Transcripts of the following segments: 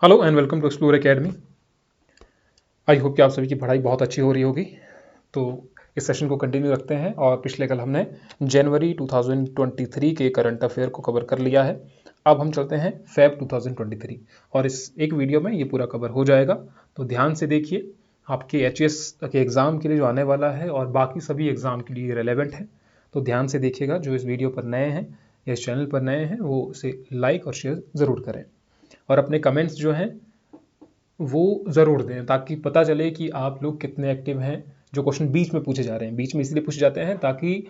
Hello and welcome to Explore Academy. I hope कि आप सभी की पढ़ाई बहुत अच्छी हो रही होगी। तो इस सेशन को कंटिन्यू रखते हैं और पिछले कल हमने जनवरी 2023 के करंट अफेयर को कवर कर लिया है। अब हम चलते हैं फेब 2023 और इस एक वीडियो में ये पूरा कवर हो जाएगा। तो ध्यान से देखिए, आपके एचएस के एग्ज़ाम के लिए जो आने वाला है और बाकी सभी एग्ज़ाम के लिए रेलेवेंट है। तो ध्यान से देखिएगा, जो इस वीडियो पर नए हैं या इस चैनल पर नए हैं वो इसे लाइक और शेयर ज़रूर करें और अपने कमेंट्स जो हैं वो ज़रूर दें ताकि पता चले कि आप लोग कितने एक्टिव हैं। जो क्वेश्चन बीच में पूछे जा रहे हैं, बीच में इसलिए पूछे जाते हैं ताकि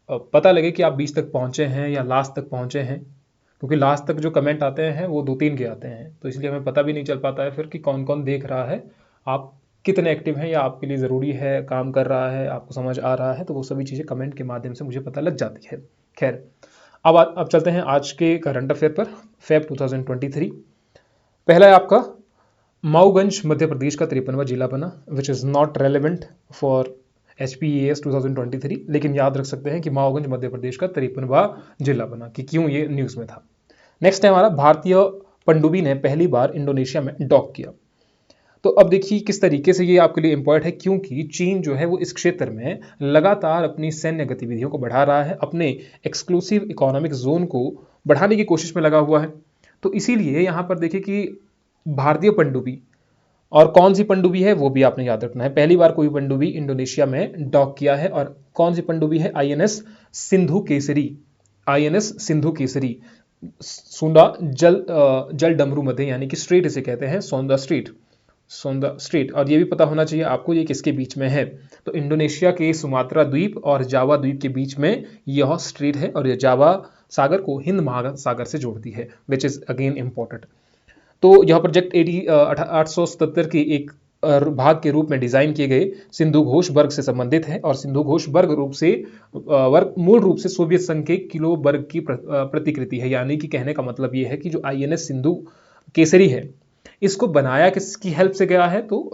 पता लगे कि आप बीच तक पहुँचे हैं या लास्ट तक पहुँचे हैं, क्योंकि लास्ट तक जो कमेंट आते हैं वो 2-3 के आते हैं, तो इसलिए हमें पता भी नहीं चल पाता है फिर कि कौन कौन देख रहा है, आप कितने एक्टिव हैं या आपके लिए ज़रूरी है, काम कर रहा है, आपको समझ आ रहा है। तो वो सभी चीज़ें कमेंट के माध्यम से मुझे पता लग जाती है। खैर, अब चलते हैं आज के करंट अफेयर पर। फेब 2023 पहला है आपका, माऊगंज मध्य प्रदेश का 53वां जिला बना, which is not relevant for HPES 2023, लेकिन याद रख सकते हैं कि माऊगंज मध्य प्रदेश का 53वां जिला बना कि क्यों ये न्यूज़ में था। नेक्स्ट है हमारा, भारतीय पनडुब्बी ने पहली बार इंडोनेशिया में डॉक किया। तो अब देखिए किस तरीके से ये आपके लिए इंपॉर्टेंट है, क्योंकि चीन जो है वो इस क्षेत्र में लगातार अपनी सैन्य गतिविधियों को बढ़ा रहा है, अपने एक्सक्लूसिव इकोनॉमिक जोन को बढ़ाने की कोशिश में लगा हुआ है। तो इसीलिए यहाँ पर देखिए कि भारतीय पनडुब्बी, और कौन सी पनडुब्बी है वो भी आपने याद रखना है। पहली बार कोई पनडुब्बी इंडोनेशिया में डॉक किया है और कौन सी पनडुब्बी है, INS सिंधु केसरी। INS सिंधु केसरी सोंदा जल डमरू मध्य, यानी कि स्ट्रेट इसे कहते हैं, सोंदा स्ट्रेट। और ये भी पता होना चाहिए आपको ये किसके बीच में है। तो इंडोनेशिया के सुमात्रा द्वीप और जावा द्वीप के बीच में यह स्ट्रेट है और यह जावा सागर को हिंद महासागर से जोड़ती है, विच इज अगेन इंपॉर्टेंट। तो यह प्रोजेक्ट 877 के एक भाग के रूप में डिजाइन किए गए सिंधु घोष वर्ग से संबंधित है और सिंधु घोष वर्ग मूल रूप से सोवियत संघ के किलो वर्ग की प्रतिकृति है। यानी कि कहने का मतलब यह है कि जो INS सिंधु केसरी है, इसको बनाया किसकी हेल्प से गया है, तो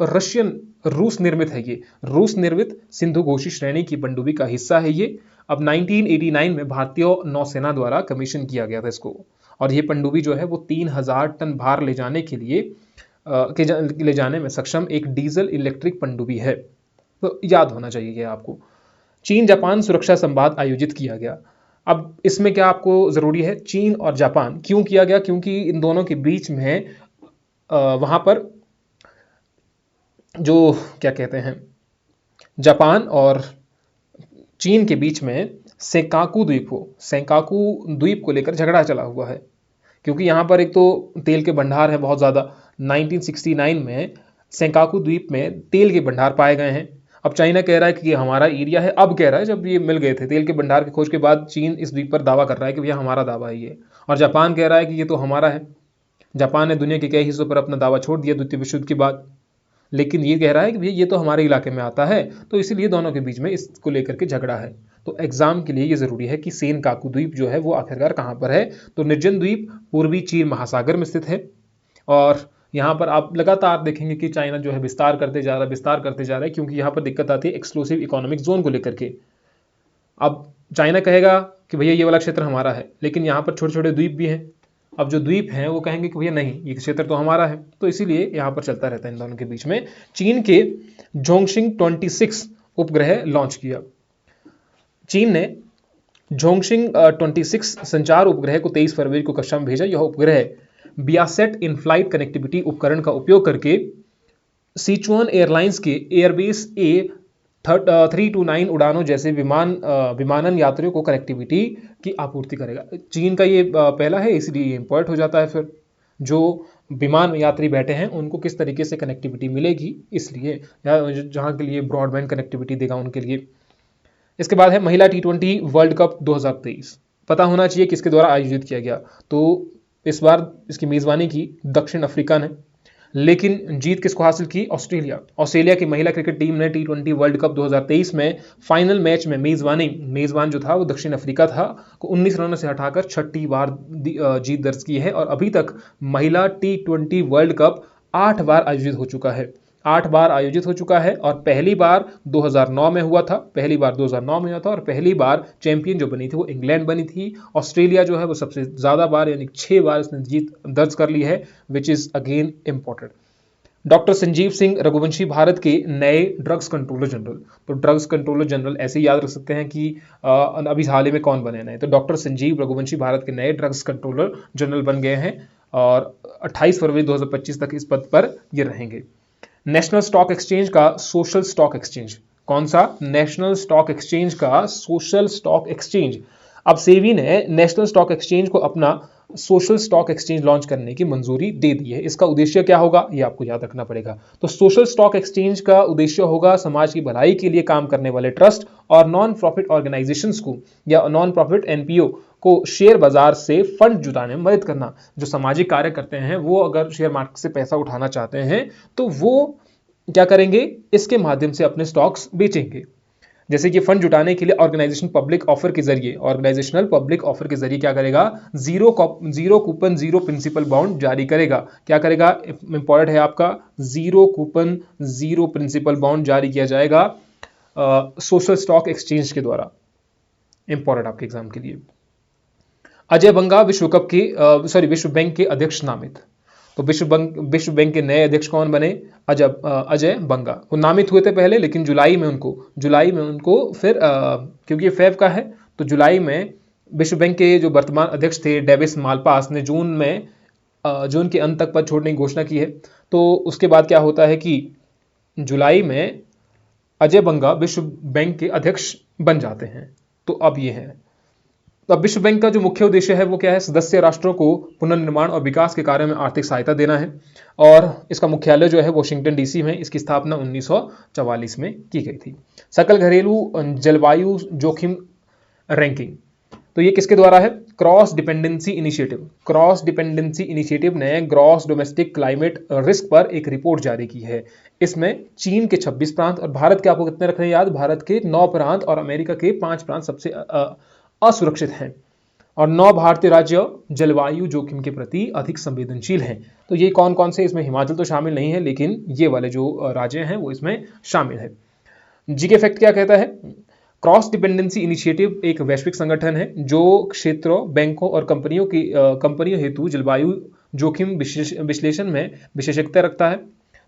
रूस निर्मित है। ये रूस निर्मित सिंधु घोषी श्रेणी की पनडुब्बी का हिस्सा है ये। अब 1989 में भारतीय नौसेना द्वारा कमीशन किया गया था इसको, और ये पनडुब्बी जो है वो 3000 टन भार ले जाने के लिए ले जाने में सक्षम एक डीजल इलेक्ट्रिक पनडुब्बी है। तो याद होना चाहिए ये आपको। चीन जापान सुरक्षा संवाद आयोजित किया गया। अब इसमें क्या आपको जरूरी है, चीन और जापान क्यों किया गया, क्योंकि इन दोनों के बीच में वहां पर जो क्या कहते हैं, जापान और चीन के बीच में सेंकाकू द्वीप को लेकर झगड़ा चला हुआ है। क्योंकि यहाँ पर एक तो तेल के भंडार है बहुत ज़्यादा। 1969 में सेंकाकू द्वीप में तेल के भंडार पाए गए हैं। अब चाइना कह रहा है कि ये हमारा एरिया है, अब कह रहा है जब ये मिल गए थे तेल के भंडार की खोज के बाद, चीन इस द्वीप पर दावा कर रहा है कि भैया हमारा दावा है ये, और जापान कह रहा है कि ये तो हमारा है। जापान ने दुनिया के कई हिस्सों पर अपना दावा छोड़ दिया द्वितीय विश्व युद्ध के बाद, लेकिन ये कह रहा है कि भैया ये तो हमारे इलाके में आता है, तो इसीलिए दोनों के बीच में इसको लेकर के झगड़ा है। तो एग्जाम के लिए ये जरूरी है कि सेनकाकू द्वीप जो है वो आखिरकार कहाँ पर है, तो निर्जन द्वीप पूर्वी चीन महासागर में स्थित है। और यहाँ पर आप लगातार देखेंगे कि चाइना जो है विस्तार करते जा रहा है, क्योंकि यहाँ पर दिक्कत आती है एक्सक्लूसिव इकोनॉमिक जोन को लेकर के। अब चाइना कहेगा कि भैया ये वाला क्षेत्र हमारा है, लेकिन यहाँ पर छोटे छोटे द्वीप भी हैं। अब जो द्वीप हैं वो कहेंगे कि भैया नहीं, ये क्षेत्र तो हमारा है, तो इसीलिए यहाँ पर चलता रहता है इन दोनों के बीच में। चीन के जोंगशिंग 26 उपग्रह लॉन्च किया। चीन ने जोंगशिंग 26 संचार उपग्रह को 23 फरवरी को कक्षा में भेजा। यह उपग्रह बियासेट इन फ्लाइट कनेक्टिविटी उपकरण का उपयोग करके सिचुआन एयरलाइंस के एयरबेस A329 उड़ानों जैसे विमानन यात्रियों को कनेक्टिविटी की आपूर्ति करेगा। चीन का ये पहला है, इसलिए ये इंपॉर्ट हो जाता है। फिर जो विमान यात्री बैठे हैं उनको किस तरीके से कनेक्टिविटी मिलेगी, इसलिए जहाँ के लिए ब्रॉडबैंड कनेक्टिविटी देगा उनके लिए। इसके बाद है महिला T20 वर्ल्ड कप 2023। पता होना चाहिए किसके द्वारा आयोजित किया गया, तो इस बार इसकी मेज़बानी की दक्षिण अफ्रीका ने, लेकिन जीत किसको हासिल की, ऑस्ट्रेलिया की महिला क्रिकेट टीम ने T20 वर्ल्ड कप 2023 में फाइनल मैच में मेज़बान जो था वो दक्षिण अफ्रीका था, को 19 रनों से हटाकर 6ठी बार जीत दर्ज की है। और अभी तक महिला T20 वर्ल्ड कप 8 बार आयोजित हो चुका है। 8 बार आयोजित हो चुका है और पहली बार 2009 में हुआ था, और पहली बार चैंपियन जो बनी थी वो इंग्लैंड बनी थी। ऑस्ट्रेलिया जो है वो सबसे ज़्यादा बार यानी 6 बार इसने जीत दर्ज कर ली है, which is again important. Doctor Sanjeev Singh Raghuvanshi Bharat के नए ड्रग्स कंट्रोलर जनरल। तो ड्रग्स कंट्रोलर जनरल ऐसे ही याद रख सकते हैं कि अभी हाल ही में कौन बने नए, तो डॉक्टर संजीव रघुवंशी भारत के नए ड्रग्स कंट्रोलर जनरल बन गए हैं और 28 फरवरी 2025 तक इस पद पर ये रहेंगे। नेशनल स्टॉक एक्सचेंज का सोशल स्टॉक एक्सचेंज, कौन सा? नेशनल स्टॉक एक्सचेंज का सोशल स्टॉक एक्सचेंज। अब सेबी ने नेशनल स्टॉक एक्सचेंज को अपना सोशल स्टॉक एक्सचेंज लॉन्च करने की मंजूरी दे दी है। इसका उद्देश्य क्या होगा ये आपको याद रखना पड़ेगा। तो सोशल स्टॉक एक्सचेंज का उद्देश्य होगा समाज की भलाई के लिए काम करने वाले ट्रस्ट और नॉन प्रॉफिट ऑर्गेनाइजेशंस को या नॉन प्रॉफिट एनपीओ को शेयर बाजार से फंड जुटाने में मदद करना। जो सामाजिक कार्य करते हैं वो अगर शेयर मार्केट से पैसा उठाना चाहते हैं तो वो क्या करेंगे, इसके माध्यम से अपने स्टॉक्स बेचेंगे। जैसे कि फंड जुटाने के लिए ऑर्गेनाइजेशनल पब्लिक ऑफर के जरिए क्या करेगा, zero coupon zero principal bond जारी करेगा। क्या करेगा, इंपॉर्टेंट है आपका, zero coupon zero principal bond जारी किया जाएगा सोशल स्टॉक एक्सचेंज के द्वारा। इंपॉर्टेंट आपके एग्जाम के लिए। अजय बंगा विश्व बैंक के अध्यक्ष नामित। तो विश्व बैंक के नए अध्यक्ष कौन बने? अजय बंगा। वो नामित हुए थे पहले, लेकिन जुलाई में उनको फिर क्योंकि फेब का है तो जुलाई में विश्व बैंक के जो वर्तमान अध्यक्ष थे डेविस मालपास ने जून के अंत तक पद छोड़ने की घोषणा की है। तो उसके बाद क्या होता है कि जुलाई में अजय बंगा विश्व बैंक के अध्यक्ष बन जाते हैं। तो अब ये है, अब विश्व बैंक का जो मुख्य उद्देश्य है वो क्या है? सदस्य राष्ट्रों को पुनर्निर्माण और विकास के कार्य में आर्थिक सहायता देना है और इसका मुख्यालय जो है वॉशिंगटन डीसी में। इसकी स्थापना 1944 में की गई थी। सकल घरेलू जलवायु जोखिम रैंकिंग, तो ये किसके द्वारा है? क्रॉस डिपेंडेंसी इनिशिएटिव ने ग्रॉस डोमेस्टिक क्लाइमेट रिस्क पर एक रिपोर्ट जारी की है। इसमें चीन के 26 प्रांत और भारत के, आपको कितने रखने याद? भारत के 9 प्रांत और अमेरिका के 5 प्रांत सबसे असुरक्षित हैं और 9 भारतीय राज्य जलवायु जोखिम के प्रति अधिक संवेदनशील हैं। तो ये कौन कौन से? इसमें हिमाचल तो शामिल नहीं है, लेकिन ये वाले जो राज्य हैं वो इसमें शामिल है। जीके फैक्ट क्या कहता है? क्रॉस डिपेंडेंसी इनिशिएटिव एक वैश्विक संगठन है जो क्षेत्रों, बैंकों और कंपनियों हेतु जलवायु जोखिम विश्लेषण में विशेषज्ञता रखता है।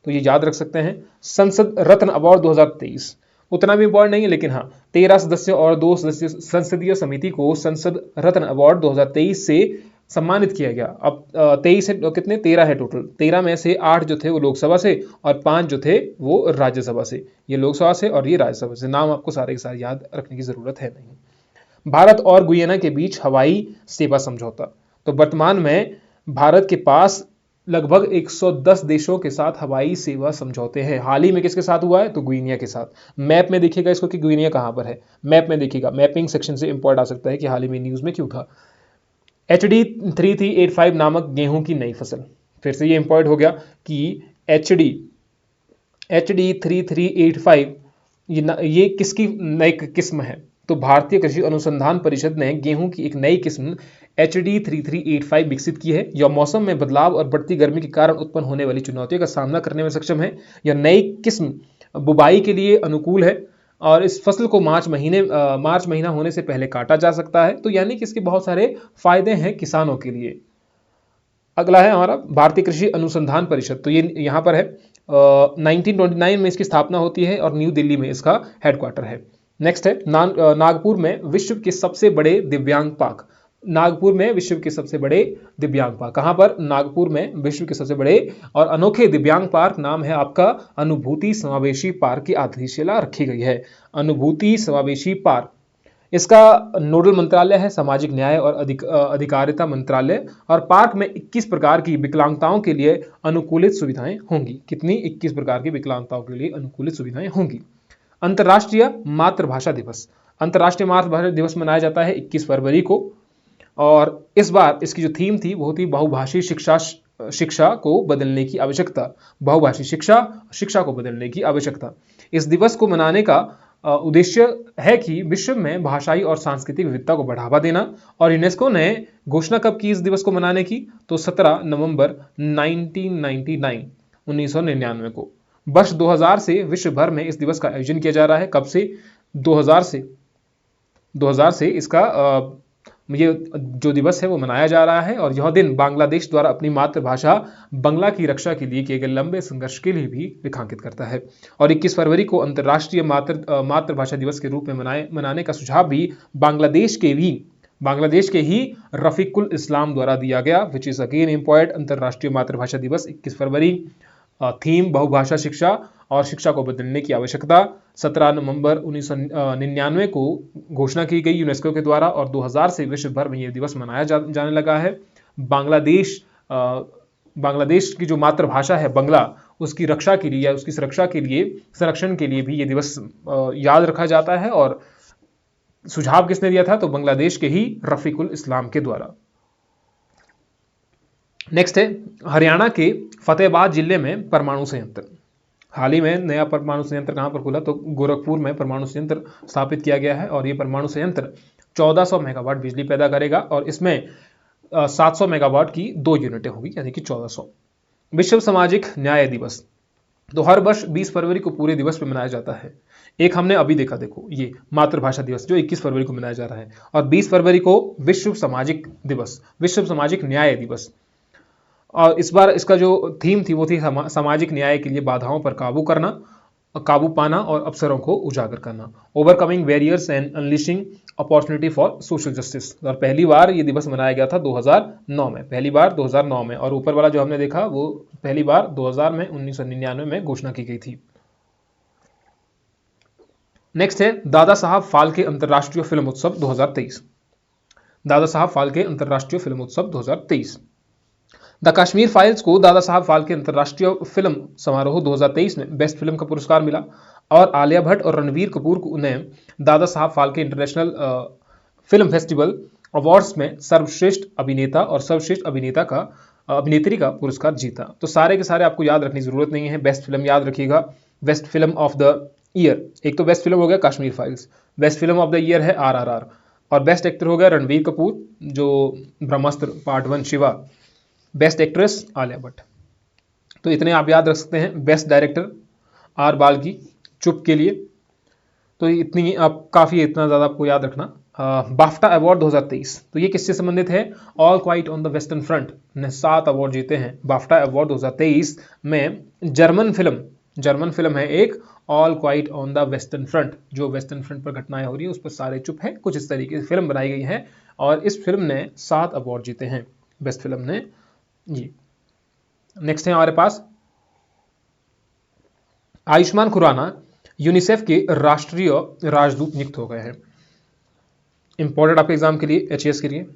तो ये याद रख सकते हैं। संसद रत्न अवार्ड 2023 उतना भी इंपॉर्टेंट नहीं है, लेकिन हाँ 13 सदस्यों और 2 सदस्य संसदीय समिति को संसद रत्न अवार्ड 2023 से सम्मानित किया गया। अब 23 है, कितने? 13 है टोटल। 13 में से 8 जो थे वो लोकसभा से और 5 जो थे वो राज्यसभा से। ये लोकसभा से और ये राज्यसभा से। नाम आपको सारे के सारे याद रखने की जरूरत है नहीं। भारत और गुयाना के बीच हवाई सेवा समझौता, तो वर्तमान में भारत के पास लगभग 110 देशों के साथ हवाई सेवा समझौते हैं। हाल ही में किसके साथ हुआ है? तो गुइनिया के साथ। मैप में देखिएगा इसको कि गुइनिया कहां पर है। मैप में देखिएगा, मैपिंग सेक्शन से इंपॉर्ट आ सकता है कि हाल ही में न्यूज में क्यों था। HD 3385 नामक गेहूं की नई फसल, फिर से ये इंपॉर्ट हो गया कि HD 3385 ये किसकी नई किस्म है? तो भारतीय कृषि अनुसंधान परिषद ने गेहूं की एक नई किस्म HD 3385 विकसित की है। यह मौसम में बदलाव और बढ़ती गर्मी के कारण उत्पन्न होने वाली चुनौतियों का सामना करने में सक्षम है। यह नई किस्म बुवाई के लिए अनुकूल है और इस फसल को मार्च महीना होने से पहले काटा जा सकता है। तो यानी कि इसके बहुत सारे फायदे हैं किसानों के लिए। अगला है हमारा भारतीय कृषि अनुसंधान परिषद, तो ये यहाँ पर है 1929 में इसकी स्थापना होती है और न्यू दिल्ली में इसका हेडक्वार्टर है। नेक्स्ट है नागपुर में विश्व के सबसे बड़े दिव्यांग पार्क। कहां पर? नागपुर में विश्व के सबसे बड़े और अनोखे दिव्यांग पार्क नाम है आपका अनुभूति समावेशी पार्क की आधारशिला रखी गई है। अनुभूति समावेशी पार्क, इसका नोडल मंत्रालय है सामाजिक न्याय और अधिकारिता मंत्रालय और पार्क में 21 प्रकार की विकलांगताओं के लिए अनुकूलित सुविधाएं होंगी। कितनी? 21 प्रकार की विकलांगताओं के लिए अनुकूलित सुविधाएं होंगी। अंतर्राष्ट्रीय मातृभाषा दिवस मनाया जाता है 21 फरवरी को और इस बार इसकी जो थीम थी वो थी बहुभाषी शिक्षा को बदलने की आवश्यकता। बहुभाषी शिक्षा को बदलने की आवश्यकता। इस दिवस को मनाने का उद्देश्य है कि विश्व में भाषाई और सांस्कृतिक विविधता को बढ़ावा देना। और यूनेस्को ने घोषणा कब की इस दिवस को मनाने की? तो 17 नवंबर 1999 को वर्ष 2000 से विश्व भर में इस दिवस का आयोजन किया जा रहा है। कब से? 2000 से इसका ये जो दिवस है वो मनाया जा रहा है। और यह दिन बांग्लादेश द्वारा अपनी मातृभाषा बंगला की रक्षा के लिए किए गए लंबे संघर्ष के लिए भी रेखांकित करता है। और 21 फरवरी को अंतर्राष्ट्रीय मातृभाषा दिवस के रूप में मनाने का सुझाव भी बांग्लादेश के ही रफीकुल इस्लाम द्वारा दिया गया, विच इज अगेन इम्पॉर्टेंट। अंतर्राष्ट्रीय मातृभाषा दिवस 21 फरवरी। थीम बहुभाषा शिक्षा और शिक्षा को बदलने की आवश्यकता। 17 नवंबर 1999 को घोषणा की गई यूनेस्को के द्वारा और 2000 से विश्व भर में यह दिवस मनाया जाने लगा है। बांग्लादेश की जो मातृभाषा है बंगला, उसकी रक्षा के लिए या उसकी सुरक्षा के लिए, संरक्षण के लिए भी यह दिवस याद रखा जाता है। और सुझाव किसने दिया था? तो बांग्लादेश के ही रफीकुल इस्लाम के द्वारा। नेक्स्ट है हरियाणा के फतेहाबाद जिले में परमाणु संयंत्र। हाल ही में नया परमाणु संयंत्र कहां पर खुला? तो गोरखपुर में परमाणु संयंत्र स्थापित किया गया है। और यह परमाणु संयंत्र 1400 मेगावाट बिजली पैदा करेगा और इसमें 700 मेगावाट की 2 यूनिटें होगी, यानी कि 1400। विश्व सामाजिक न्याय दिवस तो हर वर्ष 20 फरवरी को पूरे दिवस पे मनाया जाता है। एक हमने अभी देखा, देखो ये मातृभाषा दिवस जो 21 फरवरी को मनाया जा रहा है, और 20 फरवरी को विश्व सामाजिक दिवस, विश्व सामाजिक न्याय दिवस। और इस बार इसका जो थीम थी वो थी सामाजिक न्याय के लिए बाधाओं पर काबू पाना और अवसरों को उजागर करना। Overcoming barriers and unleashing opportunity for social justice. और पहली बार ये दिवस मनाया गया था 2009 में, पहली बार 2009 में। और ऊपर वाला जो हमने देखा वो पहली बार 2000 में 1999 में घोषणा की गई थी। नेक्स्ट है दादा साहब फाल्के अंतर्राष्ट्रीय फिल्म उत्सव 2023। दादा साहब फाल्के अंतर्राष्ट्रीय फिल्म उत्सव 2023। द कश्मीर फाइल्स को दादा साहब फाल्के अंतर्राष्ट्रीय फिल्म समारोह 2023 में बेस्ट फिल्म का पुरस्कार मिला। और आलिया भट्ट और रणवीर कपूर को ने Dada Saheb Phalke international film festival awards में सर्वश्रेष्ठ अभिनेता और सर्वश्रेष्ठ अभिनेत्री का पुरस्कार जीता। तो सारे के सारे आपको याद रखने की जरूरत नहीं है। बेस्ट फिल्म याद रखिएगा, best film of the year, एक तो बेस्ट फिल्म हो गया Kashmir files, best film of the year है RRR, और बेस्ट एक्टर हो गया रणवीर कपूर जो Brahmastra part 1 Shiva, best actress Alia Bhatt. तो इतने आप याद रख सकते हैं। बेस्ट डायरेक्टर R बाल्की चुप के लिए। तो इतनी आप काफ़ी, इतना ज़्यादा आपको याद रखना। बाफ्टा अवार्ड 2023, तो ये किससे संबंधित है? All quite on the western front ने 7 अवार्ड जीते हैं। बाफ्टा अवार्ड 2023 में जर्मन फिल्म है एक, all quite on the western front, जो वेस्टर्न फ्रंट पर घटनाएं हो रही है उस पर सारे चुप है, कुछ इस तरीके से फिल्म बनाई गई है। और इस फिल्म ने 7 अवार्ड जीते हैं, बेस्ट फिल्म ने ये। नेक्स्ट है हमारे पास आयुष्मान खुराना यूनिसेफ के राष्ट्रीय राजदूत नियुक्त हो गए हैं। इंपॉर्टेंट आपके एग्जाम के लिए, HAS के लिए।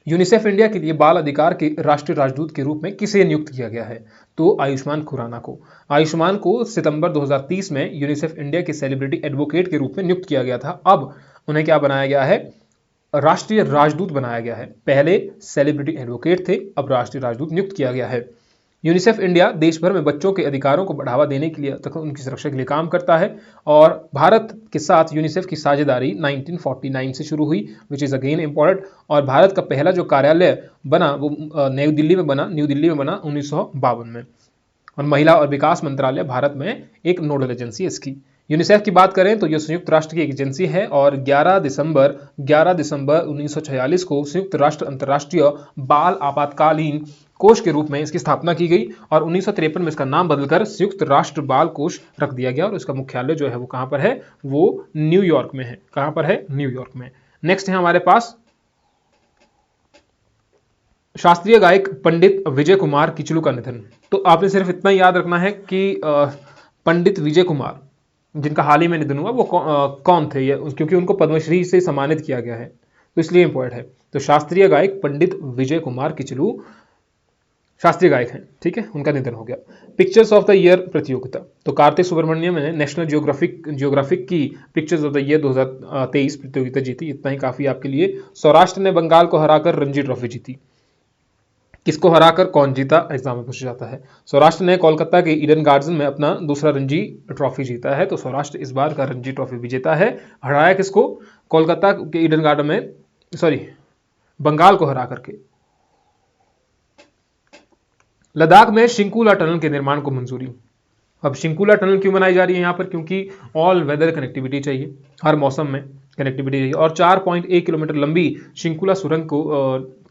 यूनिसेफ इंडिया के लिए बाल अधिकार के राष्ट्रीय राजदूत के रूप में किसे नियुक्त किया गया है? तो आयुष्मान खुराना को। आयुष्मान को सितंबर 2030 में यूनिसेफ इंडिया के सेलिब्रिटी एडवोकेट के रूप में नियुक्त किया गया था। अब उन्हें क्या बनाया गया है? राष्ट्रीय राजदूत बनाया गया है। पहले सेलिब्रिटी एडवोकेट थे, अब राष्ट्रीय राजदूत नियुक्त किया गया है। यूनिसेफ इंडिया देश भर में बच्चों के अधिकारों को बढ़ावा देने के लिए तथा उनकी सुरक्षा के लिए काम करता है। और भारत के साथ यूनिसेफ की साझेदारी 1949 से शुरू हुई, विच इज़ अगेन इम्पॉर्टेंट। और भारत का पहला जो कार्यालय बना वो न्यू दिल्ली में बना 1952 में। और महिला और विकास मंत्रालय भारत में एक नोडल एजेंसी है इसकी। यूनिसेफ की बात करें तो यह संयुक्त राष्ट्र की एक एजेंसी है और 11 दिसंबर 1946 को संयुक्त राष्ट्र अंतर्राष्ट्रीय बाल आपातकालीन कोष के रूप में इसकी स्थापना की गई। और 1953 में इसका नाम बदलकर संयुक्त राष्ट्र बाल कोष रख दिया गया। और इसका मुख्यालय जो है वो कहां पर है? वो न्यूयॉर्क में है। कहां पर है? न्यूयॉर्क में। नेक्स्ट है हमारे पास शास्त्रीय गायक पंडित विजय कुमार किचलू का निधन। तो आपने सिर्फ इतना याद रखना है कि पंडित विजय कुमार जिनका हाल ही में निधन हुआ वो कौन थे, क्योंकि उनको पद्मश्री से सम्मानित किया गया है, तो इसलिए इंपॉर्टेंट है। तो शास्त्रीय गायक पंडित विजय कुमार किचलू शास्त्रीय गायक हैं, ठीक है, उनका निधन हो गया। पिक्चर्स ऑफ द ईयर प्रतियोगिता, तो कार्तिक सुब्रमण्यम ने नेशनल जियोग्राफिक की पिक्चर्स ऑफ द ईयर 2023 प्रतियोगिता जीती। इतना ही काफी आपके लिए। सौराष्ट्र ने बंगाल को हराकर रणजी ट्रॉफी जीती। किसको हराकर, कौन जीता, एग्जाम में पूछा जाता है। सौराष्ट्र ने कोलकाता के ईडन गार्डन में अपना दूसरा रणजी ट्रॉफी जीता है। तो सौराष्ट्र इस बार का रणजी ट्रॉफी विजेता है। हराया किसको? कोलकाता के ईडन गार्डन में, बंगाल को हरा करके। लद्दाख में शिंकुला टनल के निर्माण को मंजूरी। अब शिंकुला टनल क्यों बनाई जा रही है यहाँ पर? क्योंकि ऑल वेदर कनेक्टिविटी चाहिए, हर मौसम में कनेक्टिविटी चाहिए, और 4.1 किलोमीटर लंबी शिंकुला सुरंग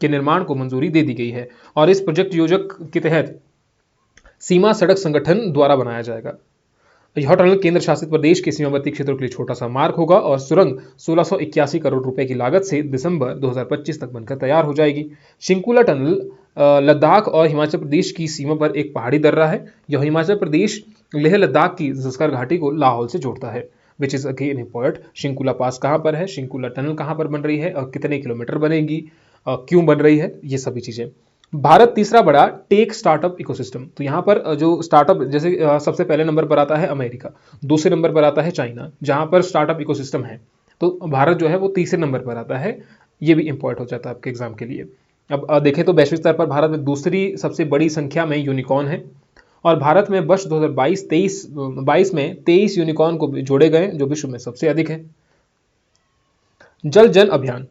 के निर्माण को मंजूरी दे दी गई है। और इस प्रोजेक्ट योजक के तहत सीमा सड़क संगठन द्वारा बनाया जाएगा। यह टनल केंद्र शासित प्रदेश के सीमावर्ती क्षेत्रों के लिए छोटा सा मार्ग होगा और सुरंग 1681 करोड़ रुपए की लागत से दिसंबर 2025 तक बनकर तैयार हो जाएगी। शिंकुला टनल लद्दाख और हिमाचल प्रदेश की सीमा पर एक पहाड़ी दर्रा है। यह हिमाचल प्रदेश लेह लद्दाख की जस्कर घाटी को लाहौल से जोड़ता है। Which is again important. Shinkula pass कहाँ पर है, शिंकुला टनल कहाँ पर बन रही है और कितने किलोमीटर बनेगी, क्यों बन रही है, ये सभी चीजें। भारत तीसरा बड़ा टेक स्टार्टअप इकोसिस्टम। तो यहाँ पर जो स्टार्टअप, जैसे सबसे पहले नंबर पर आता है अमेरिका, दूसरे नंबर पर आता है चाइना, जहाँ पर स्टार्टअप इकोसिस्टम है। तो भारत जो है वो तीसरे नंबर पर आता है। ये भी इंपॉर्टेंट हो जाता है आपके एग्जाम के लिए। अब देखें तो वैश्विक स्तर पर भारत में दूसरी सबसे बड़ी संख्या में यूनिकॉर्न है और भारत में वर्ष 2022 में 23 यूनिकॉर्न को जोड़े गए, जो विश्व में सबसे अधिक है। जल जन अभियान।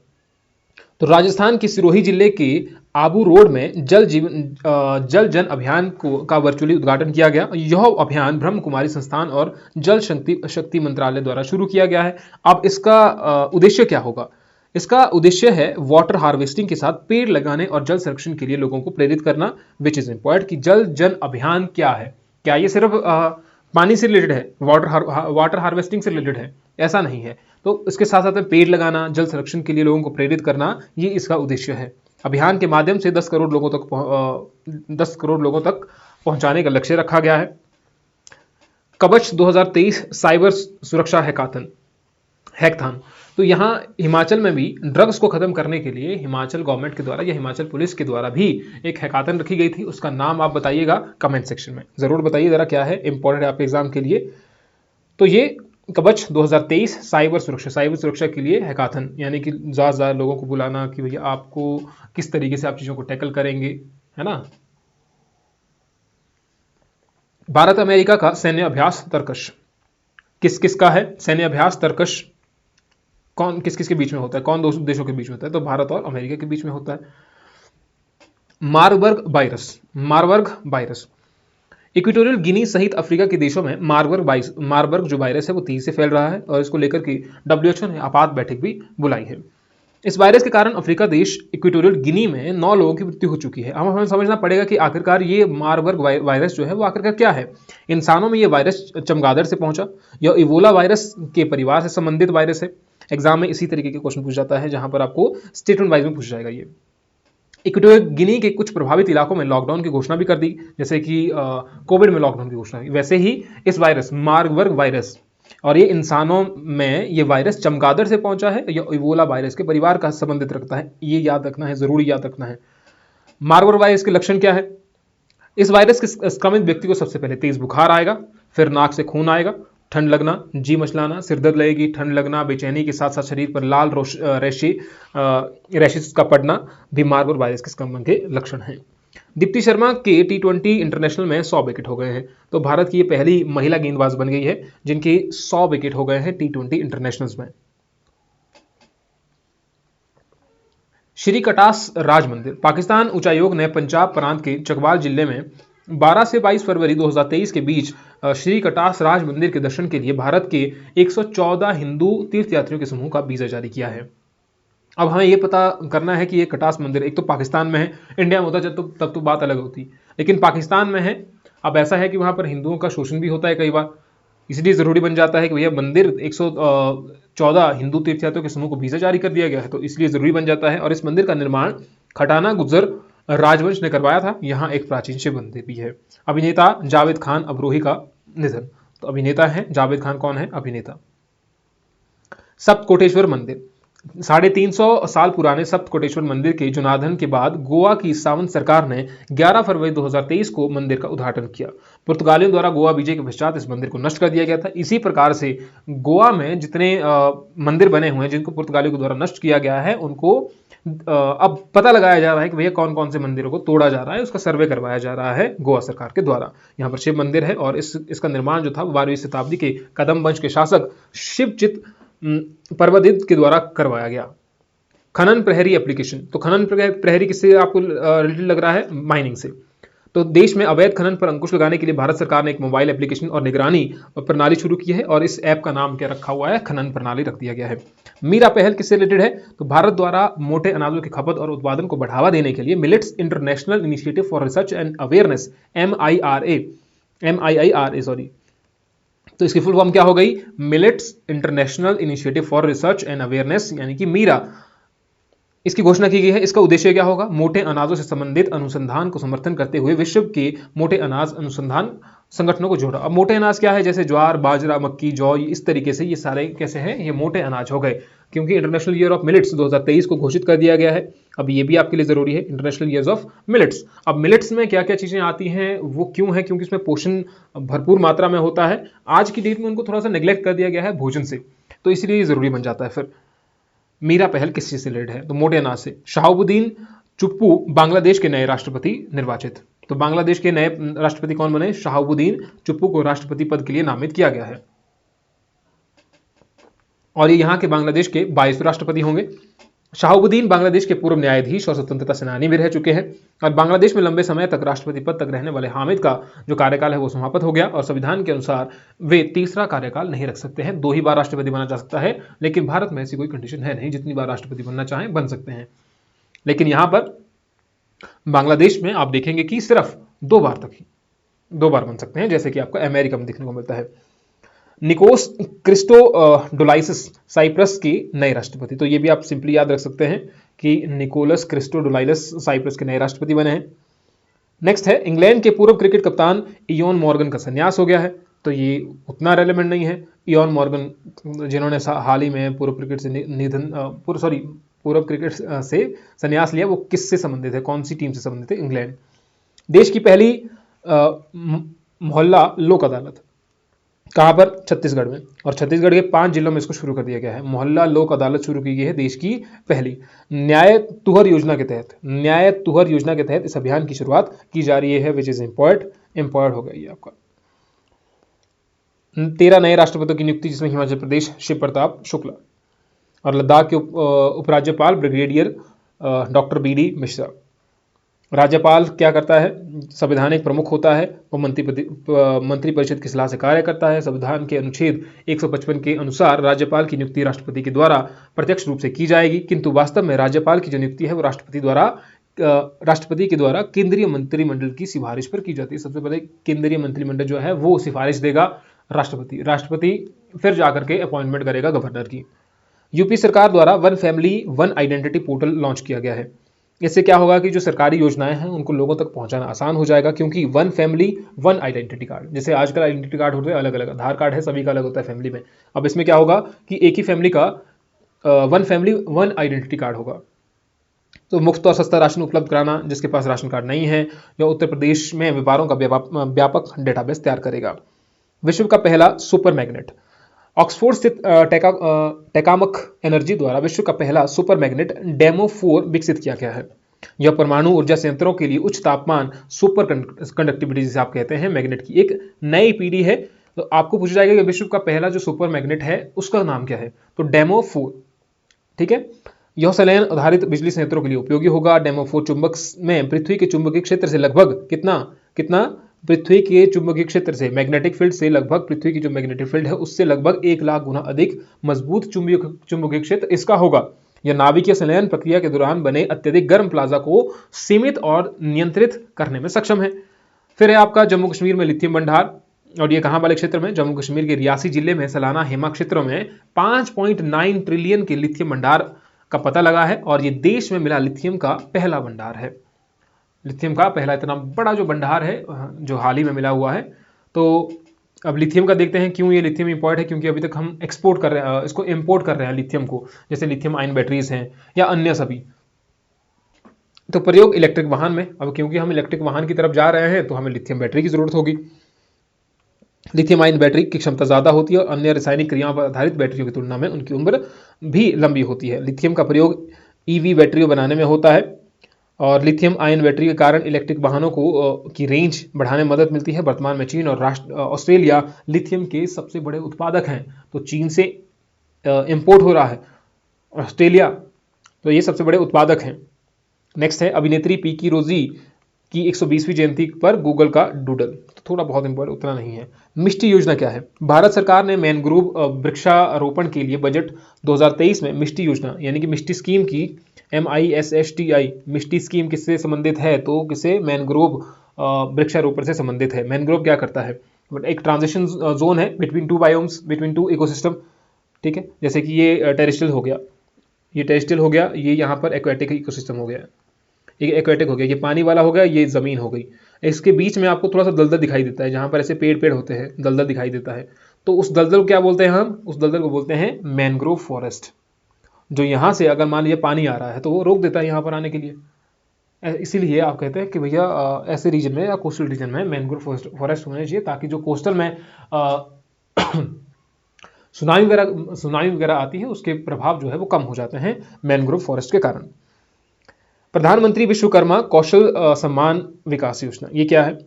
तो राजस्थान के सिरोही जिले के आबू रोड में जल जन अभियान का वर्चुअली उद्घाटन किया गया। यह अभियान ब्रह्म कुमारी संस्थान और जल शक्ति मंत्रालय द्वारा शुरू किया गया है। अब इसका उद्देश्य क्या होगा? इसका उद्देश्य है वाटर हार्वेस्टिंग के साथ पेड़ लगाने और जल संरक्षण के लिए लोगों को प्रेरित करना। विच इज इंपॉर्टेंट कि जल जन अभियान क्या है? क्या ये सिर्फ पानी से रिलेटेड है, वाटर हार्वेस्टिंग से रिलेटेड है? ऐसा नहीं है। तो इसके साथ साथ में पेड़ लगाना, जल संरक्षण के लिए लोगों को प्रेरित करना, ये इसका उद्देश्य है। अभियान के माध्यम से 10 करोड़ लोगों तक पहुंचाने का लक्ष्य रखा गया है। कवच 2023 साइबर सुरक्षा हैकाथन। तो यहाँ हिमाचल में भी ड्रग्स को खत्म करने के लिए हिमाचल गवर्नमेंट के द्वारा या हिमाचल पुलिस के द्वारा भी एक हैकाथन रखी गई थी। उसका नाम आप बताइएगा कमेंट सेक्शन में, जरूर बताइए जरा क्या है, इंपॉर्टेंट है आपके एग्जाम के लिए। तो ये कवच 2023 साइबर सुरक्षा के लिए हैकाथन, यानी कि ज़्यादा लोगों को बुलाना कि भैया आपको किस तरीके से आप चीज़ों को टैकल करेंगे, है ना। भारत अमेरिका का सैन्य अभ्यास तर्कश। किस किस का है सैन्य अभ्यास तर्कश? कौन किस किस के बीच में होता है, कौन दो देशों के बीच में होता है? तो भारत और अमेरिका के बीच में होता है। Marburg virus. इक्वेटोरियल गिनी सहित अफ्रीका के देशों में मार्बर्ग जो वायरस है वो तेजी से फैल रहा है और इसको लेकर के WHO ने आपात बैठक भी बुलाई है। इस वायरस के कारण अफ्रीका देश इक्वेटोरियल गिनी में 9 लोगों की मृत्यु हो चुकी है। अब हमें समझना पड़ेगा कि आखिरकार ये मार्बर्ग वायरस जो है वो आखिरकार क्या है। इंसानों में ये वायरस चमगादड़ से पहुंचा, यह इवोला वायरस के परिवार से संबंधित वायरस है। एग्जाम में इसी तरीके के क्वेश्चन पूछ जाता है जहां पर आपको स्टेटमेंट वाइज में पूछ जाएगा। ये इक्वेटोरियल गिनी के कुछ प्रभावित इलाकों में लॉकडाउन की घोषणा भी कर दी, जैसे कि कोविड में लॉकडाउन की घोषणा हुई, वैसे ही इस वायरस मार्बर्ग वायरस, और ये इंसानों में ये वायरस चमगादड़ से पहुंचा है, यह इवोला वायरस के परिवार का संबंधित रखता है। ये याद रखना है, जरूरी याद रखना है। मार्बर्ग वायरस के लक्षण क्या है? इस वायरस के संक्रमित व्यक्ति को सबसे पहले तेज बुखार आएगा, फिर नाक से खून आएगा, ठंड लगना, जी मचलाना, सिरदर्द लगेगी, ठंड लगना, बेचैनी के साथ साथ शरीर पर लाल रैशेस का पड़ना भी मार्बर्ग वायरस के संक्रमण के लक्षण हैं। दीप्ति शर्मा के T20 इंटरनेशनल में 100 विकेट हो गए हैं। तो भारत की ये पहली महिला गेंदबाज बन गई है जिनके 100 विकेट हो गए हैं T20 इंटरनेशनल्स में। श्री कटास राज मंदिर। पाकिस्तान उच्चायोग ने पंजाब प्रांत के चकवाल जिले में 12 से 22 फरवरी 2023 के बीच श्री कटास राज मंदिर के दर्शन के लिए भारत के 114 हिंदू तीर्थयात्रियों के समूह का वीजा जारी किया है। अब हमें यह पता करना है कि ये कटास मंदिर एक तो पाकिस्तान में है, इंडिया में होता तब तो बात अलग होती, लेकिन पाकिस्तान में है। अब ऐसा है कि वहां पर हिंदुओं का शोषण भी होता है कई बार, इसलिए जरूरी बन जाता है कि भैया मंदिर 114 हिंदू तीर्थयात्रियों के समूह को वीजा जारी कर दिया गया है, तो इसलिए जरूरी बन जाता है। और इस मंदिर का निर्माण खटाना गुज्जर राजवंश ने करवाया था। यहाँ एक प्राचीन शिव मंदिर भी है। अभिनेता जावेद खान अबरोही का निधन। तो अभिनेता है जावेद खान, कौन है अभिनेता? सप्तकोटेश्वर मंदिर। 350 साल पुराने सप्तकोटेश्वर मंदिर के जुनाधन के बाद गोवा की सावंत सरकार ने 11 फरवरी 2023 को मंदिर का उद्घाटन किया। पुर्तगालियों द्वारा गोवा विजय के पश्चात इस मंदिर को नष्ट कर दिया गया था। इसी प्रकार से गोवा में जितने मंदिर बने हुए हैं जिनको पुर्तगालियों के द्वारा नष्ट किया गया है, उनको अब पता लगाया जा रहा है कि भैया कौन कौन से मंदिरों को तोड़ा जा रहा है, उसका सर्वे करवाया जा रहा है गोवा सरकार के द्वारा। यहाँ पर शिव मंदिर है और इसका निर्माण जो था 12वीं शताब्दी के कदम वंश के शासक शिवचित पर्वदित के द्वारा करवाया गया। खनन प्रहरी एप्लीकेशन। तो खनन प्रहरी किससे आपको रिलेटेड लग रहा है? माइनिंग से। तो देश में अवैध खनन पर अंकुश लगाने के लिए भारत सरकार ने एक मोबाइल एप्लीकेशन और निगरानी प्रणाली शुरू की है और इस ऐप का नाम क्या रखा हुआ है, खनन प्रणाली रख दिया गया है। मीरा पहल किससे रिलेटेड है, तो भारत द्वारा मोटे अनाजों की खपत और उत्पादन को बढ़ावा देने के लिए millets international initiative for research and awareness MIIRA sorry, तो इसकी फुल फॉर्म क्या हो गई, millets international initiative for research and awareness यानी कि मीरा, इसकी घोषणा की गई है। इसका उद्देश्य क्या होगा, मोटे अनाजों से संबंधित अनुसंधान को समर्थन करते हुए विश्व के मोटे अनाज अनुसंधान संगठनों को जोड़ा। अब मोटे अनाज क्या है, जैसे ज्वार, बाजरा, मक्की, जौ, इस तरीके से ये सारे कैसे हैं, ये मोटे अनाज हो गए, क्योंकि इंटरनेशनल ईयर ऑफ मिलेट्स 2023 को घोषित कर दिया गया है। अब ये भी आपके लिए जरूरी है, इंटरनेशनल ईयर्स ऑफ मिलेट्स। अब मिलेट्स में क्या क्या चीजें आती हैं, वो क्यों है, क्योंकि इसमें पोषण भरपूर मात्रा में होता है। आज की डेट में उनको थोड़ा सा नेग्लेक्ट कर दिया गया है भोजन से, तो इसलिए ये जरूरी बन जाता है। फिर मीरा पहल किस चीज से रिलेटेड है, तो मोटे अनाज से। शहाबुद्दीन चुप्पू बांग्लादेश के नए राष्ट्रपति निर्वाचित, तो बांग्लादेश के नए राष्ट्रपति कौन बने, शहाबुद्दीन चुप्पू को राष्ट्रपति पद के लिए नामित किया गया है और ये यहाँ के बांग्लादेश के 22वें राष्ट्रपति होंगे। शहाबुद्दीन बांग्लादेश के पूर्व न्यायाधीश और स्वतंत्रता सेनानी भी रह चुके हैं और बांग्लादेश में लंबे समय तक राष्ट्रपति पद तक रहने वाले हामिद का जो कार्यकाल है वो समाप्त हो गया और संविधान के अनुसार वे तीसरा कार्यकाल नहीं रख सकते हैं। 2 ही बार राष्ट्रपति बना जा सकता है, लेकिन भारत में ऐसी कोई कंडीशन है नहीं, जितनी बार राष्ट्रपति बनना चाहें बन सकते हैं। लेकिन यहां पर बांग्लादेश में आप देखेंगे कि सिर्फ 2 बार तक ही 2 बार बन सकते हैं, जैसे कि आपको अमेरिका में देखने को मिलता है। निकोस क्रिस्टोडोलाइसिस साइप्रस के नए राष्ट्रपति, तो ये भी आप सिंपली याद रख सकते हैं कि निकोलस क्रिस्टोडोलाइसिस साइप्रस के नए राष्ट्रपति बने हैं। नेक्स्ट है, इंग्लैंड के पूर्व क्रिकेट कप्तान इयोन मॉर्गन का संन्यास हो गया है, तो ये उतना रेलेवेंट नहीं है। इयोन मॉर्गन जिन्होंने हाल ही में पूर्व क्रिकेट से संन्यास लिया, वो किससे संबंधित है, कौन सी टीम से संबंधित है, इंग्लैंड। देश की पहली मोहल्ला लोक अदालत कहां पर, छत्तीसगढ़ में, और छत्तीसगढ़ के 5 जिलों में इसको शुरू कर दिया गया है। मोहल्ला लोक अदालत शुरू की गई है देश की पहली। न्याय तुहर योजना के तहत इस अभियान की शुरुआत की जा रही है, विच इज एम्पावर्ड हो गई है आपका। 13 नए राष्ट्रपतियों की नियुक्ति, जिसमें हिमाचल प्रदेश शिव प्रताप शुक्ला और लद्दाख के उपराज्यपाल ब्रिगेडियर डॉक्टर BD मिश्रा। राज्यपाल क्या करता है, संवैधानिक प्रमुख होता है, वो मंत्रिपरिषद की सलाह से कार्य करता है। संविधान के अनुच्छेद 155 के अनुसार राज्यपाल की नियुक्ति राष्ट्रपति के द्वारा प्रत्यक्ष रूप से की जाएगी, किंतु वास्तव में राज्यपाल की जो नियुक्ति है वो राष्ट्रपति के द्वारा केंद्रीय मंत्रिमंडल की सिफारिश पर की जाती है। सबसे पहले केंद्रीय मंत्रिमंडल जो है वो सिफारिश देगा राष्ट्रपति फिर जाकर के अपॉइंटमेंट करेगा गवर्नर की। यूपी सरकार द्वारा one family one identity portal launch किया गया है। इससे क्या होगा कि जो सरकारी योजनाएं हैं उनको लोगों तक पहुंचाना आसान हो जाएगा, क्योंकि one family one identity card, जैसे आजकल आइडेंटिटी कार्ड होते हैं अलग अलग, आधार कार्ड है सभी का अलग होता है फैमिली में, अब इसमें क्या होगा कि एक ही फैमिली का one family one identity card होगा। तो मुफ्त और सस्ता राशन उपलब्ध कराना जिसके पास राशन कार्ड नहीं है, जो उत्तर प्रदेश में व्यापारों का व्यापक डेटाबेस तैयार करेगा। विश्व का पहला सुपर मैग्नेट, ऑक्सफोर्ड स्थित टेकामक एनर्जी द्वारा विश्व का पहला सुपर मैग्नेट डेमो 4 विकसित किया गया है। यह परमाणु ऊर्जा संयंत्रों के लिए उच्च तापमान सुपर कंडक्टिविटी जिसे आप कहते हैं मैग्नेट की एक नई पीढ़ी है। तो आपको पूछा जाएगा कि विश्व का पहला जो सुपर मैग्नेट है उसका नाम क्या है, तो डेमो 4, ठीक है। यह संलयन आधारित बिजली संयंत्रों के लिए उपयोगी होगा। डेमो 4 चुंबक में पृथ्वी के चुंबकीय क्षेत्र से लगभग कितना पृथ्वी के चुंबकीय क्षेत्र से, मैग्नेटिक फील्ड से लगभग, पृथ्वी की जो मैग्नेटिक फील्ड है उससे लगभग 1 लाख गुना अधिक मजबूत चुंबकीय क्षेत्र इसका होगा। यह नाभिकीय संलयन प्रक्रिया के दौरान बने अत्यधिक गर्म प्लाज्मा को सीमित और नियंत्रित करने में सक्षम है। फिर है आपका जम्मू कश्मीर में लिथियम भंडार, और ये कहां वाले क्षेत्र में, जम्मू कश्मीर के रियासी जिले में सलाना हेमा क्षेत्रों में 5.9 ट्रिलियन के लिथियम भंडार का पता लगा है और ये देश में मिला लिथियम का पहला भंडार है। लिथियम का पहला इतना बड़ा जो भंडार है जो हाल ही में मिला हुआ है। तो अब लिथियम का देखते हैं क्यों ये लिथियम इंपॉर्टेंट है, क्योंकि अभी तक हम एक्सपोर्ट कर रहे हैं, इसको इंपोर्ट कर रहे हैं लिथियम को, जैसे लिथियम आयन बैटरीज हैं या अन्य सभी। तो प्रयोग इलेक्ट्रिक वाहन में, अब क्योंकि हम इलेक्ट्रिक वाहन की तरफ जा रहे हैं तो हमें लिथियम बैटरी की जरूरत होगी। लिथियम आयन बैटरी की क्षमता ज्यादा होती है और अन्य रासायनिक क्रियाओं पर आधारित बैटरियों की तुलना में उनकी उम्र भी लंबी होती है। लिथियम का प्रयोग ईवी बैटरियों बनाने में होता है और लिथियम आयन बैटरी के कारण इलेक्ट्रिक वाहनों की रेंज बढ़ाने में मदद मिलती है। वर्तमान में चीन और ऑस्ट्रेलिया लिथियम के सबसे बड़े उत्पादक हैं, तो चीन से इंपोर्ट हो रहा है ऑस्ट्रेलिया, तो ये सबसे बड़े उत्पादक हैं। नेक्स्ट है, अभिनेत्री पीकी रोजी की 120वीं जयंती पर गूगल का डूडल। तो थोड़ा बहुत इंपॉर्टेंट, उतना नहीं है। मिष्टी योजना क्या है? भारत सरकार ने मैनग्रोव वृक्षारोपण के लिए बजट 2023 में मिष्टी योजना यानी कि मिष्टी स्कीम की MISSTI मिष्टी स्कीम किससे संबंधित है? तो किसे मैनग्रोव वृक्षारोपण से संबंधित है। मैनग्रोव क्या करता है? एक ट्रांजिशन जोन है between two biomes, between two ecosystem, ठीक है। जैसे कि ये टेरेस्ट्रियल हो गया, ये टेरेस्ट्रियल हो गया, ये यहाँ पर एक्वेटिक इकोसिस्टम हो गया, ये एक्वेटिक हो गया, ये पानी वाला हो गया, ये ज़मीन हो गई। इसके बीच में आपको थोड़ा सा दलदल दिखाई देता है, जहाँ पर ऐसे पेड़ पेड़ होते हैं, दलदल दिखाई देता है। तो उस दलदल को क्या बोलते हैं हम? उस दलदल को बोलते हैं मैनग्रोव फॉरेस्ट। जो यहाँ से अगर मान लीजिए पानी आ रहा है तो वो रोक देता है यहाँ पर आने के लिए। इसीलिए आप कहते हैं कि भैया ऐसे रीजन में या कोस्टल रीजन में मैनग्रोव फॉरेस्ट होने चाहिए, ताकि जो कोस्टल में सुनामी वगैरह आती है उसके प्रभाव जो है वो कम हो जाते हैं मैनग्रोव फॉरेस्ट के कारण। प्रधानमंत्री विश्वकर्मा कौशल सम्मान विकास योजना, ये क्या है?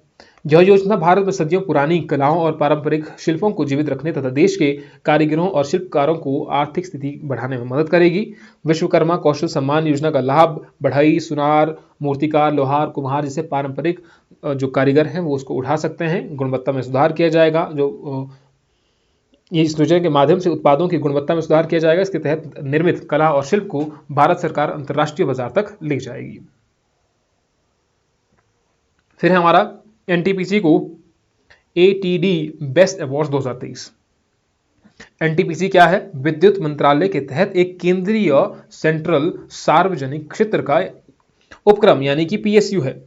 यह योजना भारत में सदियों पुरानी कलाओं और पारंपरिक शिल्पों को जीवित रखने तथा देश के कारीगरों और शिल्पकारों को आर्थिक स्थिति बढ़ाने में मदद करेगी। विश्वकर्मा कौशल सम्मान योजना का लाभ बढ़ई, सुनार, मूर्तिकार, लोहार, कुम्हार जैसे पारंपरिक जो कारीगर हैं वो उसको उठा सकते हैं। गुणवत्ता में सुधार किया जाएगा। ये इस योजना के माध्यम से उत्पादों की गुणवत्ता में सुधार किया जाएगा। इसके तहत निर्मित कला और शिल्प को भारत सरकार अंतर्राष्ट्रीय बाजार तक ले जाएगी। फिर है हमारा NTPC को ATD बेस्ट अवार्ड 2023। NTPC क्या है? विद्युत मंत्रालय के तहत एक केंद्रीय सेंट्रल सार्वजनिक क्षेत्र का उपक्रम यानी कि PSU है,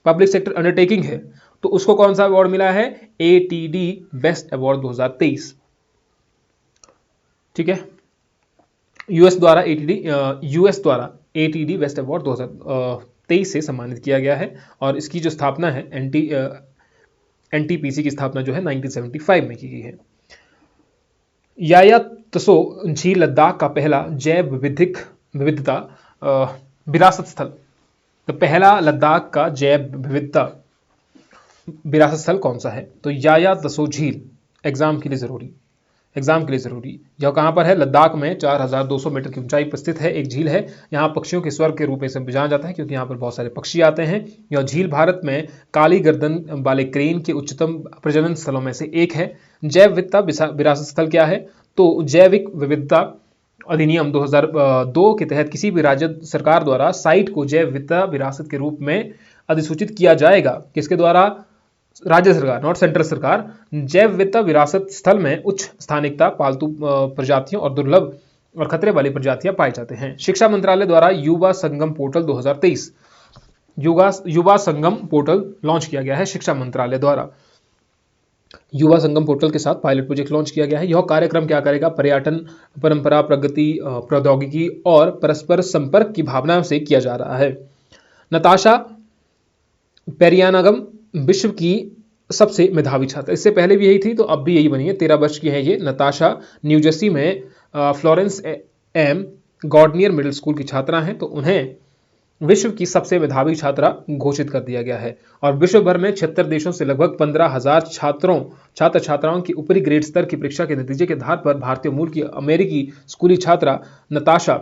पब्लिक सेक्टर अंडरटेकिंग है। तो उसको कौन सा अवार्ड मिला है? ATD बेस्ट अवार्ड 2023, ठीक है। यूएस द्वारा ATD बेस्ट अवार्ड 2023 से सम्मानित किया गया है। और इसकी जो स्थापना है NTPC की स्थापना जो है 1975 में की गई है। याया तसो झील लद्दाख का पहला जैव विविधता विरासत स्थल। तो पहला लद्दाख का जैव विविधता विरासत स्थल कौन सा है? तो याया तसो झील। एग्जाम के लिए जरूरी। यह कहाँ पर है? लद्दाख में 4200 मीटर की ऊंचाई पर स्थित है, एक झील है। यहाँ पक्षियों के स्वर्ग के रूप में इसे जाना जाता है, क्योंकि यहाँ पर बहुत सारे पक्षी आते हैं। यह झील भारत में काली गर्दन वाले क्रेन के उच्चतम प्रजनन स्थलों में से एक है। जैव विविधता विरासत स्थल क्या है? तो जैविक विविधता अधिनियम 2002 के तहत किसी भी राज्य सरकार द्वारा साइट को जैव विविधता विरासत के रूप में अधिसूचित किया जाएगा। किसके द्वारा? राज्य सरकार, नॉट सेंट्रल सरकार। जैव विविधता विरासत स्थल में उच्च स्थानिकता, पालतू प्रजातियों और दुर्लभ और खतरे वाली प्रजातियां पाए जाते हैं। शिक्षा मंत्रालय द्वारा Yuva Sangam portal 2023 Yuva Sangam portal launch किया गया है। शिक्षा मंत्रालय द्वारा युवा संगम पोर्टल के साथ पायलट प्रोजेक्ट लॉन्च किया गया है। यह कार्यक्रम क्या करेगा? पर्यटन, परंपरा, प्रगति, प्रौद्योगिकी और परस्पर संपर्क की भावना से किया जा रहा है। नताशा पेरियानागम विश्व की सबसे मेधावी छात्रा, इससे पहले भी यही थी तो अब भी यही बनी है। 13 वर्ष की है ये नताशा, न्यूजर्सी में फ्लोरेंस एम गॉर्डनियर मिडिल स्कूल की छात्रा हैं। तो उन्हें विश्व की सबसे मेधावी छात्रा घोषित कर दिया गया है। और विश्व भर में 76 देशों से लगभग 15,000 छात्र छात्राओं की ऊपरी ग्रेड स्तर की परीक्षा के नतीजे के आधार पर भारतीय मूल की अमेरिकी स्कूली छात्रा नताशा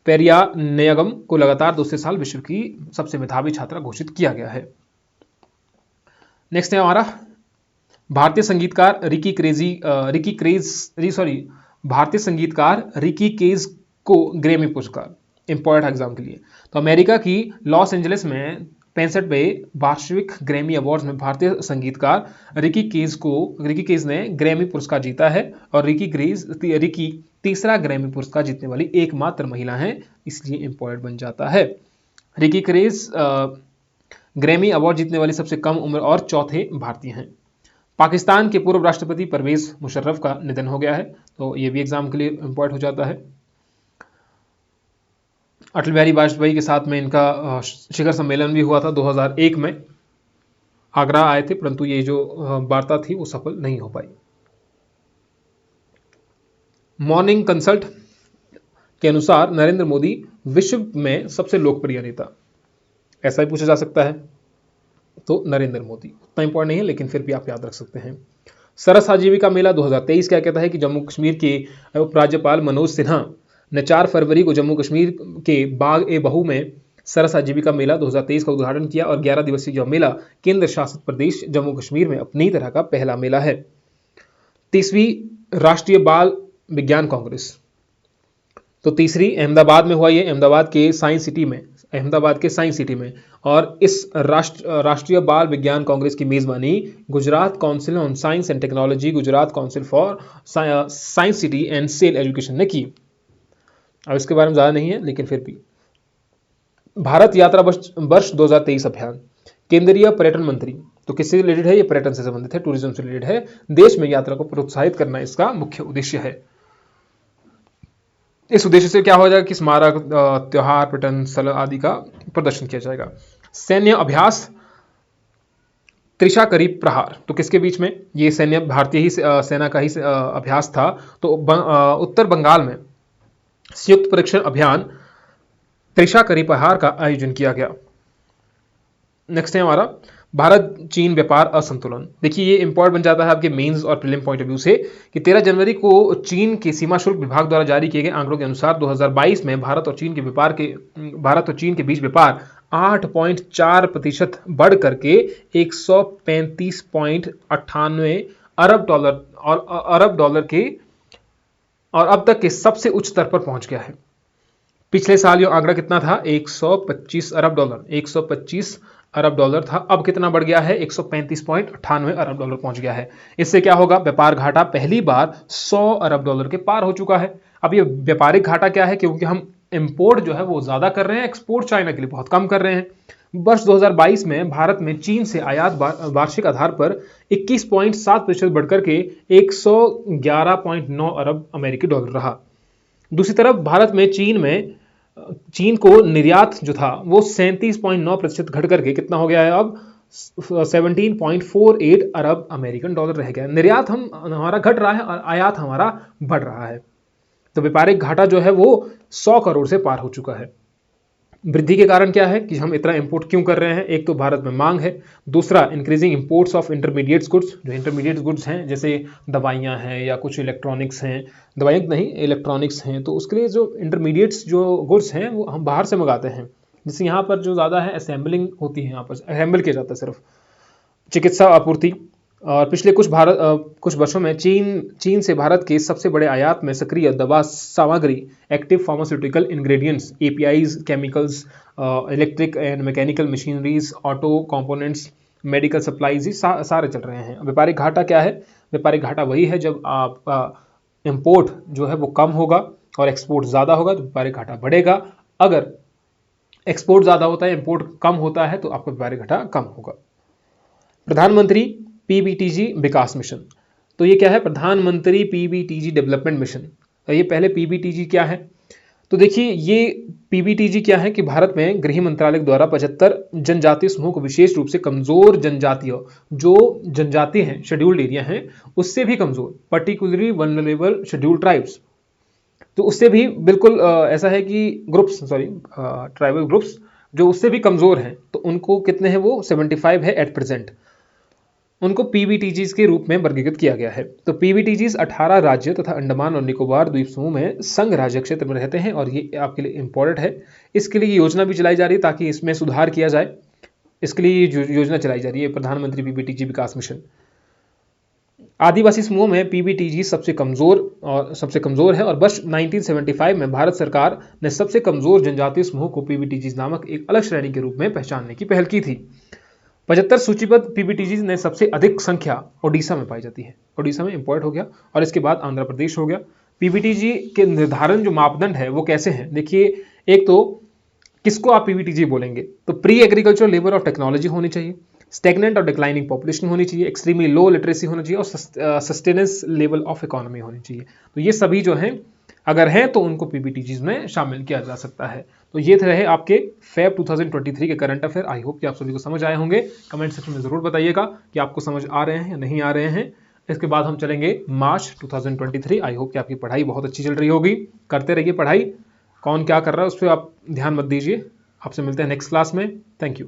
पेरियानेगम को लगातार दूसरे साल विश्व की सबसे मेधावी छात्रा घोषित किया गया है। नेक्स्ट है हमारा भारतीय संगीतकार रिकी केज को ग्रैमी पुरस्कार, इंपॉर्टेंट एग्जाम के लिए। तो अमेरिका की लॉस एंजलिस में 65वें वार्षिक ग्रैमी अवार्ड्स में भारतीय संगीतकार रिकी केज ने ग्रैमी पुरस्कार जीता है। और रिकी तीसरा ग्रैमी पुरस्कार जीतने वाली एकमात्र महिला हैं, इसलिए इंपॉर्टेंट बन जाता है। रिकी केज ग्रैमी अवार्ड जीतने वाली सबसे कम उम्र और चौथे भारतीय हैं। पाकिस्तान के पूर्व राष्ट्रपति परवेज मुशर्रफ का निधन हो गया है, तो ये भी एग्जाम के लिए इंपॉर्टेंट हो जाता है। अटल बिहारी वाजपेयी के साथ में इनका शिखर सम्मेलन भी हुआ था 2001 में, आगरा आए थे, परंतु ये जो वार्ता थी वो सफल नहीं हो पाई। मॉर्निंग कंसल्ट के अनुसार नरेंद्र मोदी विश्व में सबसे लोकप्रिय नेता, ऐसा ही पूछा जा सकता है। तो नरेंद्र मोदी उतना इंपॉर्टेंट नहीं है, लेकिन फिर भी आप याद रख सकते हैं। सरस आजीविका मेला 2023 क्या कहता है कि जम्मू कश्मीर के उपराज्यपाल मनोज सिन्हा ने 4 फरवरी को जम्मू कश्मीर के बाग ए बहू में सरस आजीविका मेला 2023 का उद्घाटन किया और 11 दिवसीय यह मेला केंद्र शासित प्रदेश जम्मू कश्मीर में अपनी तरह का पहला मेला है। 30वीं राष्ट्रीय बाल विज्ञान कांग्रेस, तो तीसरी अहमदाबाद में हुआ, ये अहमदाबाद के साइंस सिटी में, और इस राष्ट्रीय बाल विज्ञान कांग्रेस की मेजबानी Gujarat council on science and technology, Gujarat council for science city and cell education ने की। अब इसके बारे में ज़्यादा नहीं है, लेकिन फिर भी भारत यात्रा वर्ष 2023 अभियान, केंद्रीय पर्यटन मंत्री, तो किससे रिलेटेड है? ये पर्यटन से संबंधित है, टूरिज्म से रिलेटेड है। देश में यात्रा को प्रोत्साहित करना इसका मुख्य उद्देश्य है। इस उद्देश्य से क्या हो जाएगा कि स्मारक, त्योहार, पर्यटन स्थल आदि का प्रदर्शन किया जाएगा। सैन्य अभ्यास त्रिशा करीब प्रहार, तो किसके बीच में? ये सैन्य भारतीय ही सेना का ही अभ्यास था। तो उत्तर बंगाल में संयुक्त परीक्षण अभियान त्रिशा करीब प्रहार का आयोजन किया गया। नेक्स्ट है हमारा भारत चीन व्यापार असंतुलन। देखिए ये इंपॉर्टेंट बन जाता है आपके मेंस और प्रीलिम पॉइंट ऑफ व्यू से कि 13 जनवरी को चीन के सीमा शुल्क विभाग द्वारा जारी किए गए आंकड़ों के अनुसार 2022 में भारत और चीन के बीच व्यापार 8.4% बढ़ करके 135.98 अरब डॉलर के और अब तक के सबसे उच्च स्तर पर पहुंच गया है। पिछले साल यह आंकड़ा कितना था? 125 अरब डॉलर था। अब कितना बढ़ गया है? 135.98 अरब डॉलर पहुंच गया है। इससे क्या होगा? व्यापार घाटा पहली बार 100 अरब डॉलर के पार हो चुका है। अब ये व्यापारिक घाटा क्या है? क्योंकि हम इंपोर्ट जो है वो ज्यादा कर रहे हैं, एक्सपोर्ट चाइना के लिए बहुत कम कर रहे हैं। वर्ष 2022 में भारत में चीन से आयात वार्षिक आधार पर 21.7% बढ़कर के 111.9 अरब अमेरिकी डॉलर रहा। दूसरी तरफ भारत में चीन को निर्यात जो था वो 37.9% घट करके कितना हो गया है? अब 17.48 अरब अमेरिकन डॉलर रह गया। निर्यात हमारा घट रहा है और आयात हमारा बढ़ रहा है। तो व्यापारिक घाटा जो है वो 100 करोड़ से पार हो चुका है। वृद्धि के कारण क्या है कि हम इतना इंपोर्ट क्यों कर रहे हैं? एक तो भारत में मांग है, दूसरा increasing imports of intermediate goods, जो इंटरमीडिएट गुड्स हैं जैसे दवाइयां हैं या कुछ इलेक्ट्रॉनिक्स हैं, दवाइयां नहीं इलेक्ट्रॉनिक्स हैं, तो उसके लिए जो इंटरमीडिएट्स जो गुड्स हैं वो हम बाहर से मंगाते हैं। जैसे यहाँ पर जो ज़्यादा है असेंबलिंग होती है, यहाँ पर असेंबल किया जाता है सिर्फ। चिकित्सा आपूर्ति, और पिछले कुछ वर्षों में चीन से भारत के सबसे बड़े आयात में सक्रिय दवा सामग्री, active pharmaceutical ingredients, APIs, chemicals, electric and mechanical machineries, auto components, medical supplies ही सारे चल रहे हैं। व्यापारिक घाटा क्या है? व्यापारिक घाटा वही है जब आपका इंपोर्ट जो है वो कम होगा और एक्सपोर्ट ज़्यादा होगा तो व्यापारिक घाटा बढ़ेगा। अगर एक्सपोर्ट ज़्यादा होता है, इंपोर्ट कम होता है, तो आपका व्यापारिक घाटा कम होगा। प्रधानमंत्री पीबीटीजी विकास मिशन, तो ये क्या है? प्रधानमंत्री पीबीटीजी डेवलपमेंट मिशन। ये पहले पीबीटीजी क्या है? तो देखिए ये पीबीटीजी क्या है कि भारत में गृह मंत्रालय द्वारा 75 जनजातीय समूह को, विशेष रूप से कमजोर जनजातीय जो जनजाति हैं, शेड्यूल्ड एरिया हैं, उससे भी कमजोर, पर्टिकुलरली वल्नरेबल शेड्यूल्ड ट्राइब्स, तो उससे भी बिल्कुल ऐसा है कि ट्राइबल ग्रुप्स जो उससे भी कमजोर हैं, तो उनको कितने हैं? वो 75 है एट प्रेजेंट। उनको पीबीटीजीज के रूप में वर्गीकृत किया गया है। तो पीबीटीजीज 18 राज्य तथा अंडमान और निकोबार द्वीप समूह में संघ राज्य क्षेत्र में रहते हैं और ये आपके लिए इंपॉर्टेंट है। इसके लिए योजना भी चलाई जा रही है ताकि इसमें सुधार किया जाए। इसके लिए योजना चलाई जा रही है, प्रधानमंत्री पीबीटीजी विकास मिशन। आदिवासी समूह में पीबीटीजी सबसे कमजोर है और वर्ष 1975 में भारत सरकार ने सबसे कमजोर जनजातीय समूह को पीबीटीजी नामक एक अलग श्रेणी के रूप में पहचानने की पहल की थी। 75 सूचीबद्ध पीबीटीजी ने सबसे अधिक संख्या ओडिशा में पाई जाती है। ओडिशा में इंपॉर्ट हो गया और इसके बाद आंध्र प्रदेश हो गया। पीबीटीजी के निर्धारण जो मापदंड है वो कैसे हैं? देखिए, एक तो किसको आप पीबीटीजी बोलेंगे? तो प्री एग्रीकल्चर लेबर और टेक्नोलॉजी होनी चाहिए, स्टेगनेंट और डिक्लाइनिंग पॉपुलेशन होनी चाहिए, एक्सट्रीमली लो लिटरेसी होनी चाहिए और सस्टेनेंस लेवल ऑफ इकोनॉमी होनी चाहिए। तो ये सभी जो हैं अगर हैं तो उनको पीबीटीजीज में शामिल किया जा सकता है। तो ये रहे आपके फेब 2023 के करंट अफेयर। आई होप कि आप सभी को समझ आए होंगे। कमेंट सेक्शन में ज़रूर बताइएगा कि आपको समझ आ रहे हैं या नहीं आ रहे हैं। इसके बाद हम चलेंगे मार्च 2023। आई होप कि आपकी पढ़ाई बहुत अच्छी चल रही होगी। करते रहिए पढ़ाई। कौन क्या कर रहा है उस पर आप ध्यान मत दीजिए। आपसे मिलते हैं नेक्स्ट क्लास में। Thank you.